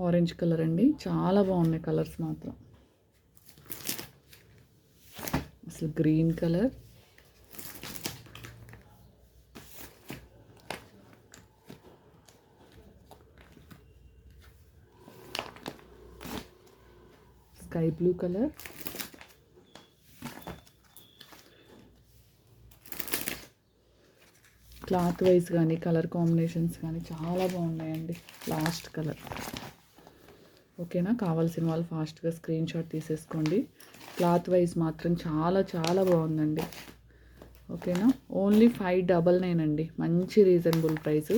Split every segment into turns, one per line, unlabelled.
Orange colour అండి, చాలా బాగున్నాయి కలర్స్ మాత్రం. అసలు green colour, sky blue colour, cloth wise కానీ కలర్ కాంబినేషన్స్ కానీ చాలా బాగున్నాయండి. Last colour. ఓకేనా, కావాల్సిన వాళ్ళు ఫాస్ట్గా స్క్రీన్ షాట్ తీసేసుకోండి. క్లాత్ వైజ్ మాత్రం చాలా చాలా బాగుందండి. ఓకేనా, ఓన్లీ 599 అండి, మంచి రీజనబుల్ ప్రైస్.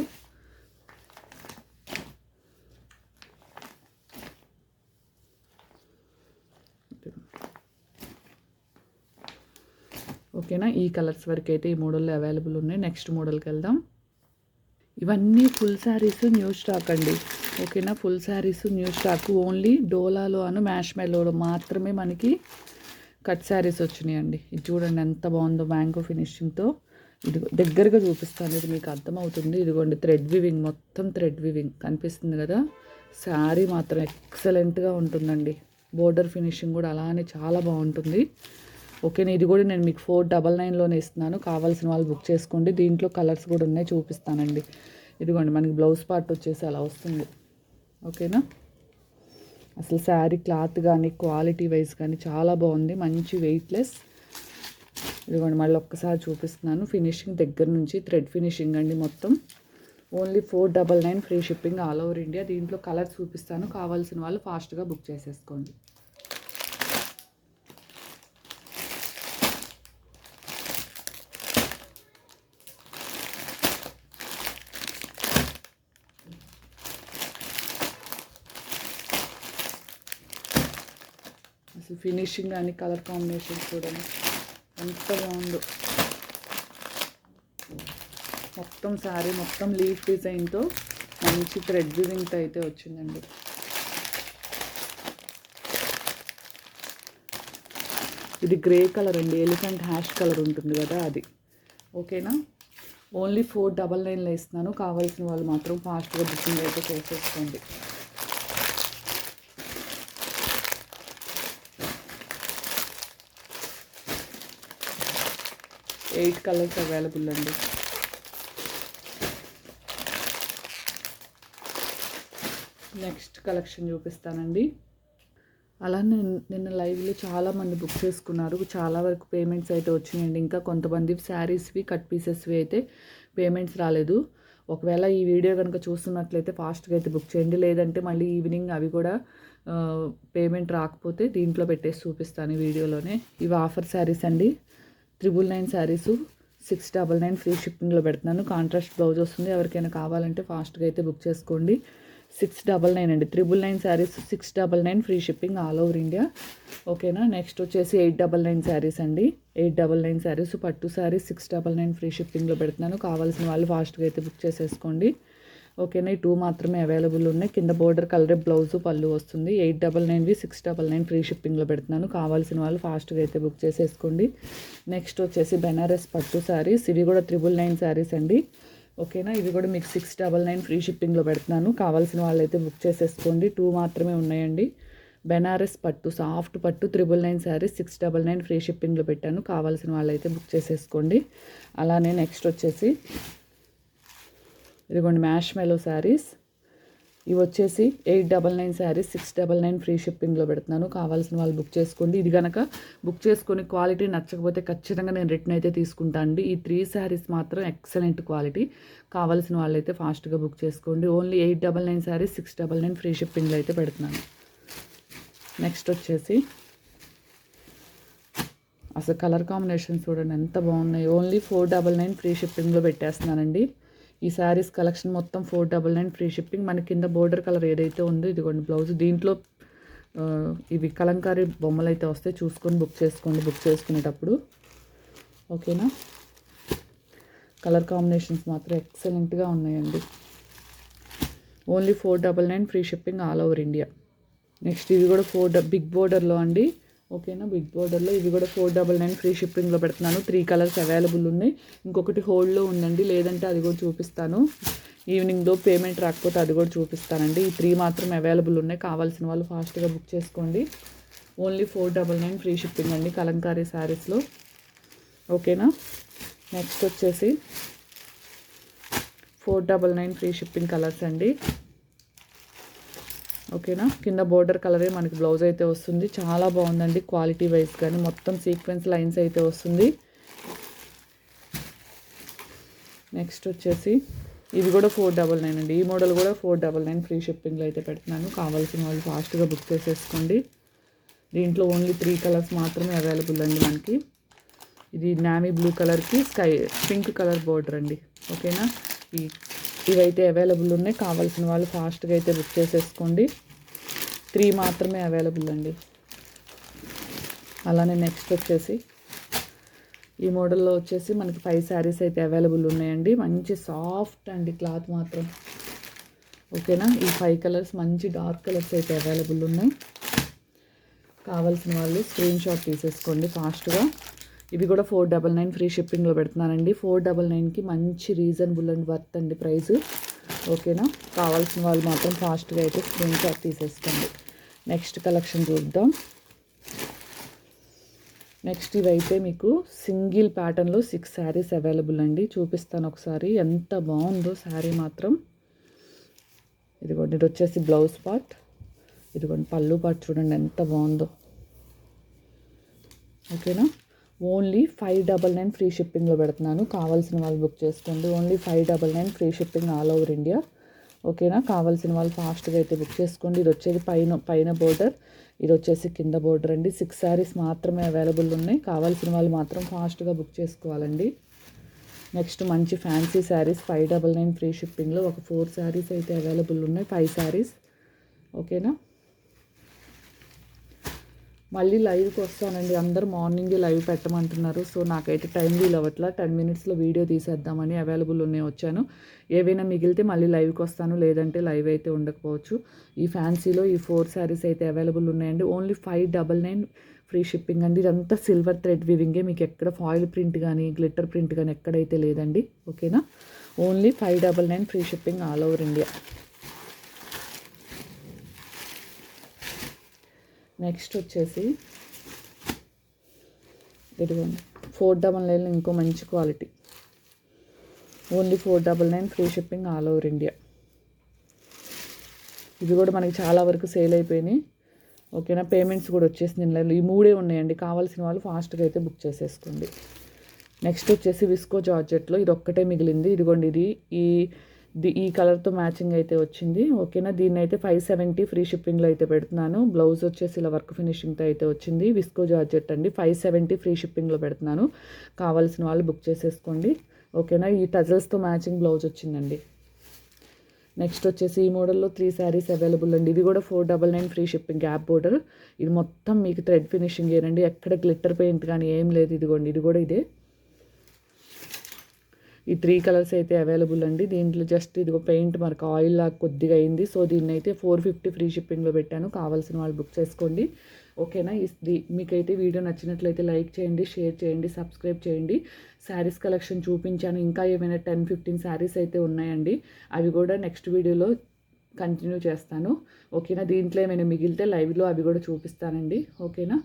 ఓకేనా, ఈ కలర్స్ వరకు అయితే ఈ మోడల్లో అవైలబుల్ ఉన్నాయి. నెక్స్ట్ మోడల్కి వెళ్దాం. ఇవన్నీ ఫుల్ శారీస్ న్యూ స్టాక్ అండి. ఓకేనా, full saris new stock. Only డోలాలో మ్యాష్ మెలోలో మాత్రమే మనకి కట్ శారీస్ వచ్చినాయండి. ఇది చూడండి ఎంత బాగుందో, మ్యాంగో ఫినిషింగ్తో. ఇది దగ్గరగా చూపిస్తాను, ఇది మీకు అర్థమవుతుంది. ఇదిగోండి థ్రెడ్ వివింగ్, మొత్తం థ్రెడ్ వివింగ్ కనిపిస్తుంది కదా. శారీ మాత్రం ఎక్సలెంట్గా ఉంటుందండి. బోర్డర్ ఫినిషింగ్ కూడా అలానే చాలా బాగుంటుంది. ఓకేనా, ఇది కూడా నేను మీకు 499లోనే ఇస్తున్నాను. కావాల్సిన వాళ్ళు బుక్ చేసుకోండి. దీంట్లో కలర్స్ కూడా ఉన్నాయి, చూపిస్తానండి. ఇదిగోండి మనకి బ్లౌజ్ పార్ట్ వచ్చేసి అలా వస్తుంది. ఓకేనా, అసలు శారీ క్లాత్ కానీ క్వాలిటీ వైజ్ కానీ చాలా బాగుంది, మంచి వెయిట్లెస్. ఇదిగోండి మళ్ళీ ఒక్కసారి చూపిస్తున్నాను. ఫినిషింగ్ దగ్గర నుంచి థ్రెడ్ ఫినిషింగ్ అండి మొత్తం. Only 499 free shipping all over India. దీంట్లో కలర్స్ చూపిస్తాను, కావాల్సిన వాళ్ళు ఫాస్ట్గా బుక్ చేసేసుకోండి. అసలు ఫినిషింగ్ కానీ కలర్ కాంబినేషన్స్ చూడండి ఎంత బాగుందో. మొత్తం శారీ మొత్తం లీఫ్ డిజైన్తో మంచి థ్రెడ్ వివింగ్తో అయితే వచ్చిందండి. ఇది గ్రే కలర్ అండి, ఎలిఫెంట్ హ్యాష్ కలర్ ఉంటుంది కదా అది. ఓకేనా, ఓన్లీ 499లో ఇస్తున్నాను. కావాల్సిన వాళ్ళు మాత్రం ఫాస్ట్గా బుకింగ్ అయితే చేసేసుకోండి. 8 కలర్స్ అవైలబుల్ అండి. నెక్స్ట్ కలెక్షన్ చూపిస్తానండి. అలానే నిన్న లైవ్లో చాలామంది బుక్ చేసుకున్నారు, చాలా వరకు పేమెంట్స్ అయితే వచ్చినాయండి. ఇంకా కొంతమంది శారీస్వి కట్ పీసెస్వి అయితే పేమెంట్స్ రాలేదు. ఒకవేళ ఈ వీడియో కనుక చూస్తున్నట్లయితే ఫాస్ట్గా అయితే బుక్ చేయండి, లేదంటే మళ్ళీ ఈవినింగ్ అవి కూడా పేమెంట్ రాకపోతే దీంట్లో పెట్టేసి చూపిస్తాను ఈ వీడియోలోనే. ఇవి ఆఫర్ శారీస్ అండి. 999 శారీస్ 699 ఫ్రీ షిప్పింగ్లో పెడుతున్నాను. కాంట్రాస్ట్ బ్లౌజ్ వస్తుంది. ఎవరికైనా కావాలంటే ఫాస్ట్గా అయితే బుక్ చేసుకోండి. 699 అండి. 999 saris 699 free shipping all over India. ఓకేనా, నెక్స్ట్ వచ్చేసి 899 శారీస్ అండి. 899 శారీస్ పట్టు శారీస్ 699 ఫ్రీ షిప్పింగ్లో పెడుతున్నాను. కావాల్సిన వాళ్ళు ఫాస్ట్గా అయితే బుక్ చేసేసుకోండి. ఓకేనా, ఈ 2 మాత్రమే అవైలబుల్ ఉన్నాయి. కింద బోర్డర్ కలర్ బ్లౌజు పళ్ళు వస్తుంది. 899వి 699 ఫ్రీ షిప్పింగ్లో పెడుతున్నాను. కావాల్సిన వాళ్ళు ఫాస్ట్గా అయితే బుక్ చేసేసుకోండి. నెక్స్ట్ వచ్చేసి బెనారస్ పట్టు శారీస్, ఇవి కూడా 999 శారీస్ అండి. ఓకేనా, ఇవి కూడా మీకు 699 ఫ్రీ షిప్పింగ్లో పెడుతున్నాను. కావాల్సిన వాళ్ళు అయితే బుక్ చేసేసుకోండి. 2 మాత్రమే ఉన్నాయండి. బెనారస్ పట్టు సాఫ్ట్ పట్టు 999 శారీస్ 699 ఫ్రీ షిప్పింగ్లో పెట్టాను. కావాల్సిన వాళ్ళు అయితే బుక్ చేసేసుకోండి. అలానే నెక్స్ట్ వచ్చేసి ఇదిగోండి మ్యాష్ మెలో శారీస్, ఇవి వచ్చేసి 899 శారీస్ 699 ఫ్రీ షిప్పింగ్లో పెడుతున్నాను. కావాల్సిన వాళ్ళు బుక్ చేసుకోండి. ఇది కనుక బుక్ చేసుకొని క్వాలిటీ నచ్చకపోతే ఖచ్చితంగా నేను రిటర్న్ అయితే తీసుకుంటాను అండి. ఈ 3 శారీస్ మాత్రం ఎక్సలెంట్ క్వాలిటీ. కావాల్సిన వాళ్ళైతే ఫాస్ట్గా బుక్ చేసుకోండి. ఓన్లీ 899 శారీస్ 699 ఫ్రీ షిప్పింగ్లో అయితే పెడుతున్నాను. నెక్స్ట్ వచ్చేసి అసలు కలర్ కాంబినేషన్ చూడండి ఎంత బాగున్నాయి. ఓన్లీ 499 ఫ్రీ షిప్పింగ్లో పెట్టేస్తున్నానండి. ఈ శారీస్ కలెక్షన్ మొత్తం 499 ఫ్రీ షిప్పింగ్. మన కింద బోర్డర్ కలర్ ఏదైతే ఉందో ఇదిగోండి బ్లౌజ్. దీంట్లో ఇవి కలంకారీ బొమ్మలు అయితే వస్తాయి, చూసుకొని బుక్ చేసుకోండి బుక్ చేసుకునేటప్పుడు. ఓకేనా, కలర్ కాంబినేషన్స్ మాత్రం ఎక్సలెంట్గా ఉన్నాయండి. Only 499 free shipping all over India. Next ఇవి కూడా బిగ్ బోర్డర్లో అండి. ఓకేనా, బిగ్ బోర్డర్లో ఇవి కూడా 499 ఫ్రీ షిప్పింగ్లో పెడుతున్నాను. 3 కలర్స్ అవైలబుల్ ఉన్నాయి. ఇంకొకటి హోల్డ్లో ఉందండి, లేదంటే అది కూడా చూపిస్తాను. ఈవినింగ్లో పేమెంట్ రాకపోతే అది కూడా చూపిస్తానండి. ఈ 3 మాత్రం అవైలబుల్ ఉన్నాయి. కావాల్సిన వాళ్ళు ఫాస్ట్గా బుక్ చేసుకోండి. ఓన్లీ 499 ఫ్రీ షిప్పింగ్ అండి కలంకారీ శారీస్లో. ఓకేనా. నెక్స్ట్ వచ్చేసి 499 ఫ్రీ షిప్పింగ్ కలర్స్ అండి. ఓకేనా. కింద బోర్డర్ కలరే మనకి బ్లౌజ్ అయితే వస్తుంది. చాలా బాగుందండి క్వాలిటీ వైజ్ కానీ. మొత్తం సీక్వెన్స్ లైన్స్ అయితే వస్తుంది. నెక్స్ట్ వచ్చేసి ఇది కూడా 499 అండి. ఈ మోడల్ కూడా 499 ఫ్రీ షిప్పింగ్లో అయితే పెడుతున్నాను. కావాల్సిన వాళ్ళు ఫాస్ట్గా బుక్ చేసేసుకోండి. దీంట్లో ఓన్లీ 3 కలర్స్ మాత్రమే అవైలబుల్ అండి మనకి. ఇది నావీ బ్లూ కలర్కి పింక్ కలర్ బోర్డర్ అండి. ఓకేనా. ఇవైతే అవైలబుల్ ఉన్నాయి. కావాల్సిన వాళ్ళు ఫాస్ట్గా అయితే బుక్ చేసేసుకోండి. 3 మాత్రమే అవైలబుల్ అండి. అలానే నెక్స్ట్ వచ్చేసి ఈ మోడల్లో వచ్చేసి మనకి 5 శారీస్ అయితే అవైలబుల్ ఉన్నాయండి. మంచి సాఫ్ట్ అండి క్లాత్ మాత్రం. ఓకేనా. ఈ 5 కలర్స్ మంచి డార్క్ కలర్స్ అయితే అవైలబుల్ ఉన్నాయి. కావాల్సిన వాళ్ళు స్క్రీన్ షాట్ తీసేసుకోండి ఫాస్ట్గా. ఇవి కూడా 499 ఫ్రీ షిప్పింగ్లో పెడుతున్నానండి. 499కి మంచి రీజనబుల్ అండ్ వర్త్ అండి ప్రైస్. ఓకేనా. కావాల్సిన వాళ్ళు మాత్రం ఫాస్ట్గా అయితే స్క్రీన్ షాట్ తీసేసుకోండి. నెక్స్ట్ కలెక్షన్ చూద్దాం. నెక్స్ట్ ఇవైతే మీకు సింగిల్ ప్యాటర్న్లో 6 శారీస్ అవైలబుల్ అండి. చూపిస్తాను ఒకసారి. ఎంత బాగుందో శారీ మాత్రం. ఇదిగోండి, ఇది వచ్చేసి బ్లౌజ్ పార్ట్. ఇదిగోండి పళ్ళు పార్ట్ చూడండి ఎంత బాగుందో. ఓకేనా. ఓన్లీ 599 ఫ్రీ షిప్పింగ్లో పెడుతున్నాను. కావాల్సిన వాళ్ళు బుక్ చేసుకోండి. Only 599 free shipping all over India. ఓకేనా. కావాల్సిన వాళ్ళు ఫాస్ట్గా అయితే బుక్ చేసుకోండి. ఇది వచ్చేది పైన బోర్డర్, ఇది వచ్చేసి కింద బోర్డర్ అండి. 6 శారీస్ మాత్రమే అవైలబుల్ ఉన్నాయి. కావాల్సిన వాళ్ళు మాత్రం ఫాస్ట్గా బుక్ చేసుకోవాలండి. నెక్స్ట్ మంచి ఫ్యాన్సీ శారీస్ 599 ఫ్రీ షిప్పింగ్లో ఒక 4 శారీస్ అయితే అవైలబుల్ ఉన్నాయి. 5 శారీస్. ఓకేనా. మళ్ళీ లైవ్కి వస్తానండి. అందరూ మార్నింగే లైవ్ పెట్టమంటున్నారు. సో నాకైతే టైం వీల్ అవ్వట్లా. 10 మినిట్స్లో వీడియో తీసేద్దామని అవైలబుల్ ఉన్నాయి వచ్చాను. ఏవైనా మిగిలితే మళ్ళీ లైవ్కి వస్తాను, లేదంటే లైవ్ అయితే ఉండకపోవచ్చు. ఈ ఫ్యాన్సీలో ఈ 4 శారీస్ అయితే అవైలబుల్ ఉన్నాయండి. ఓన్లీ 599 ఫ్రీ షిప్పింగ్ అండి. ఇదంతా సిల్వర్ థ్రెడ్ వివింగే. మీకు ఎక్కడ ఫాయిల్ ప్రింట్ కానీ గ్లిట్టర్ ప్రింట్ కానీ ఎక్కడైతే లేదండి. ఓకేనా. Only 599 free shipping all over India. Next వచ్చేసి ఇదిగోండి 499 ఇంకో మంచి quality. Only 499 free shipping all over India. ఇవి కూడా మనకి చాలా వరకు సేల్ అయిపోయినాయి. ఓకేనా. పేమెంట్స్ కూడా వచ్చేసింది. ఈ 3 ఉన్నాయండి. కావాల్సిన వాళ్ళు ఫాస్ట్గా అయితే బుక్ చేసేసుకోండి. నెక్స్ట్ వచ్చేసి విస్కో జార్జెట్లో ఇది ఒక్కటే మిగిలింది. ఇదిగోండి ఈ కలర్తో మ్యాచింగ్ అయితే వచ్చింది. ఓకేనా. దీన్ని అయితే 570 ఫ్రీ షిప్పింగ్లో అయితే పెడుతున్నాను. బ్లౌజ్ వచ్చేసి ఇలా వర్క్ ఫినిషింగ్తో అయితే వచ్చింది. విస్కో జార్జెట్ అండి. 570 ఫ్రీ షిప్పింగ్లో పెడుతున్నాను. కావాల్సిన వాళ్ళు బుక్ చేసేసుకోండి. ఓకేనా. ఈ టజల్స్తో మ్యాచింగ్ బ్లౌజ్ వచ్చిందండి. నెక్స్ట్ వచ్చేసి ఈ మోడల్లో 3 శారీస్ అవైలబుల్ అండి. ఇది కూడా 499 ఫ్రీ షిప్పింగ్ గ్యాప్ బోర్డర్. ఇది మొత్తం మీకు థ్రెడ్ ఫినిషింగ్ ఏనండి. ఎక్కడ గ్లిట్టర్ పెయింట్ కానీ ఏం లేదు. ఇదిగోండి, ఇది కూడా ఇదే. ఈ 3 కలర్స్ అయితే అవైలబుల్ అండి. దీంట్లో జస్ట్ ఇదిగో పెయింట్ మనకు ఆయిల్ లాగా కొద్దిగా అయింది. సో దీన్ని అయితే 450 ఫ్రీ షిప్పింగ్లో పెట్టాను. కావాల్సిన వాళ్ళు బుక్ చేసుకోండి. ఓకేనా. మీకైతే వీడియో నచ్చినట్లయితే లైక్ చేయండి, షేర్ చేయండి, సబ్స్క్రైబ్ చేయండి. శారీస్ కలెక్షన్ చూపించాను. ఇంకా ఏమైనా 10-15 శారీస్ అయితే ఉన్నాయండి. అవి కూడా నెక్స్ట్ వీడియోలో కంటిన్యూ చేస్తాను. ఓకేనా. దీంట్లో ఏమైనా మిగిలితే లైవ్లో అవి కూడా చూపిస్తానండి. ఓకేనా.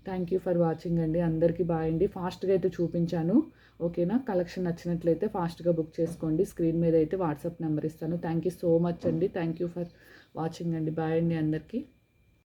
థ్యాంక్ యూ ఫర్ వాచింగ్ అండి. అందరికీ బాయ్ అండి. ఫాస్ట్గా అయితే చూపించాను. ఓకేనా. కలెక్షన్ నచ్చినట్లయితే ఫాస్ట్గా బుక్ చేసుకోండి. స్క్రీన్ మీద అయితే వాట్సాప్ నెంబర్ ఇస్తాను. థ్యాంక్ యూ సో మచ్ అండి. థ్యాంక్ యూ ఫర్ వాచింగ్ అండి. బాయ్ అండి అందరికీ.